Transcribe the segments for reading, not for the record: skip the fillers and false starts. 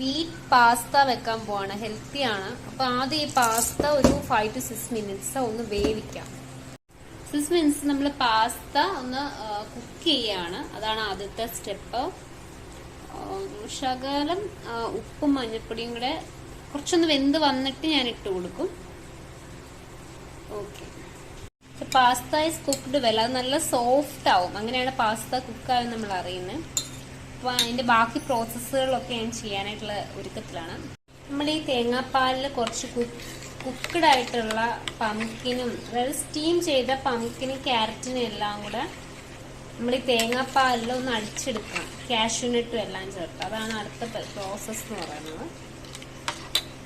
Wheat pasta വെക്കാൻ പോവാണ്. Healthy ആണ്. അപ്പൊ ആദ്യം ഈ പാസ്ത ഒരു 5 to 6 minutes ഒന്ന് വേവിക്കാം. 6 minutes നമ്മൾ പാസ്ത ഒന്ന് കുക്ക് ചെയ്യാണ്. അതാണ് ആദ്യത്തെ സ്റ്റെപ്പ്. ശകലം ഉപ്പും മഞ്ഞൾപ്പൊടിയും കൂടെ കുറച്ചൊന്ന് വെന്ത് വന്നിട്ട് ഞാൻ ഇട്ട് കൊടുക്കും. Okay, pasta is cooked well. അത് നല്ല സോഫ്റ്റ് ആവും. അങ്ങനെയാണ് പാസ്ത കുക്കാവും നമ്മൾ അറിയുന്നത്. അപ്പൊ അതിന്റെ ബാക്കി പ്രോസസ്സുകളൊക്കെ ഞാൻ ചെയ്യാനായിട്ടുള്ള ഒരുക്കത്തിലാണ്. നമ്മൾ ഈ തേങ്ങാപ്പാലിൽ കുറച്ച് കുക്ക്ഡ് ആയിട്ടുള്ള പംകിനും, അതായത് സ്റ്റീം ചെയ്ത പംകിനും ക്യാരറ്റിനും എല്ലാം കൂടെ നമ്മൾ ഈ തേങ്ങാപ്പാലിൽ ഒന്ന് അടിച്ചെടുക്കണം. കാഷ്യൂനട്ടും എല്ലാം ചേർത്ത്. അതാണ് അടുത്ത പ്രോസസ് എന്ന് പറയുന്നത്.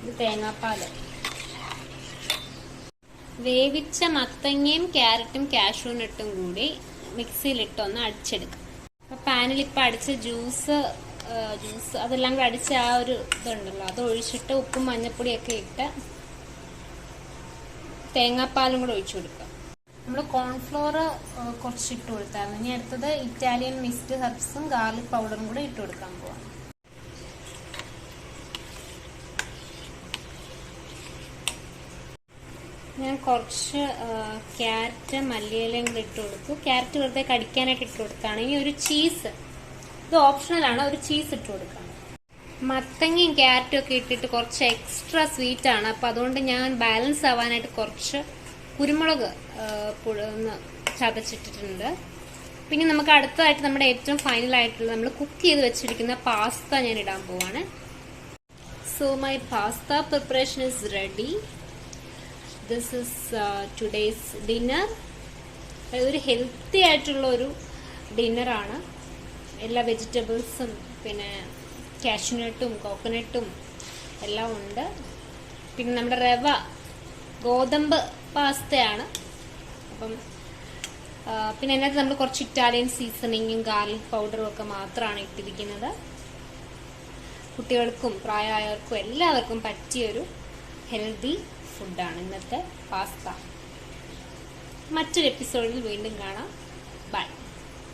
ഇത് തേങ്ങാപ്പാല് വേവിച്ച മത്തങ്ങയും ക്യാരറ്റും കാഷ്യൂനട്ടും കൂടി മിക്സിയിലിട്ടൊന്ന് അടിച്ചെടുക്കാം. അപ്പൊ പാനിൽ ഇപ്പൊ അടിച്ച ജ്യൂസ് അതെല്ലാം കൂടെ അടിച്ച ആ ഒരു ഇതുണ്ടല്ലോ, അത് ഒഴിച്ചിട്ട് ഉപ്പും മഞ്ഞപ്പൊടിയൊക്കെ ഇട്ട് തേങ്ങാപ്പാലും കൂടെ ഒഴിച്ചു കൊടുക്കുക. നമ്മൾ കോൺഫ്ലോർ കുറച്ച് ഇട്ട് കൊടുത്തായിരുന്നു. ഇനി അടുത്തത് ഇറ്റാലിയൻ മിക്സ്ഡ് ഹെർബ്സും ഗാർലിക് പൗഡറും കൂടെ ഇട്ട് കൊടുക്കാൻ പോവാം. ഞാൻ കുറച്ച് ക്യാരറ്റ് മല്ലിയിലയും കൂടെ ഇട്ട് കൊടുത്തു. ക്യാരറ്റ് വെറുതെ കടിക്കാനായിട്ട് ഇട്ട് കൊടുത്താണ്. ഇനി ഒരു ചീസ്, ഇത് ഓപ്ഷണലാണ്, ഒരു ചീസ് ഇട്ട് കൊടുക്കാം. മത്തങ്ങയും ക്യാരറ്റും ഒക്കെ ഇട്ടിട്ട് കുറച്ച് എക്സ്ട്രാ സ്വീറ്റ് ആണ്. അപ്പൊ അതുകൊണ്ട് ഞാൻ ബാലൻസ് ആവാനായിട്ട് കുറച്ച് കുരുമുളക് ഒന്ന് ചതച്ചിട്ടിട്ടുണ്ട്. പിന്നെ നമുക്ക് അടുത്തതായിട്ട് നമ്മുടെ ഏറ്റവും ഫൈനൽ ആയിട്ടുള്ള നമ്മൾ കുക്ക് ചെയ്ത് വെച്ചിരിക്കുന്ന പാസ്ത ഞാൻ ഇടാൻ പോവാണ്. So my pasta preparation is ready. This is today's dinner. ഒരു ഹെൽത്തി ആയിട്ടുള്ള ഒരു ഡിന്നറാണ്. എല്ലാ വെജിറ്റബിൾസും പിന്നെ കാഷ്യൂനട്ടും കോക്കനട്ടും എല്ലാം ഉണ്ട്. പിന്നെ നമ്മുടെ റവ ഗോതമ്പ് പാസ്തയാണ്. അപ്പം പിന്നെ അതിനകത്ത് നമ്മൾ കുറച്ച് ഇറ്റാലിയൻ സീസണിങ്ങും ഗാർലിക് പൗഡറും ഒക്കെ മാത്രമാണ് ഇട്ടിരിക്കുന്നത്. കുട്ടികൾക്കും പ്രായമായവർക്കും എല്ലാവർക്കും പറ്റിയൊരു ഹെൽത്തി ഫുഡാണ് ഇന്നത്തെ പാസ്ത. മറ്റൊരു എപ്പിസോഡിൽ വീണ്ടും കാണാം. ബൈ.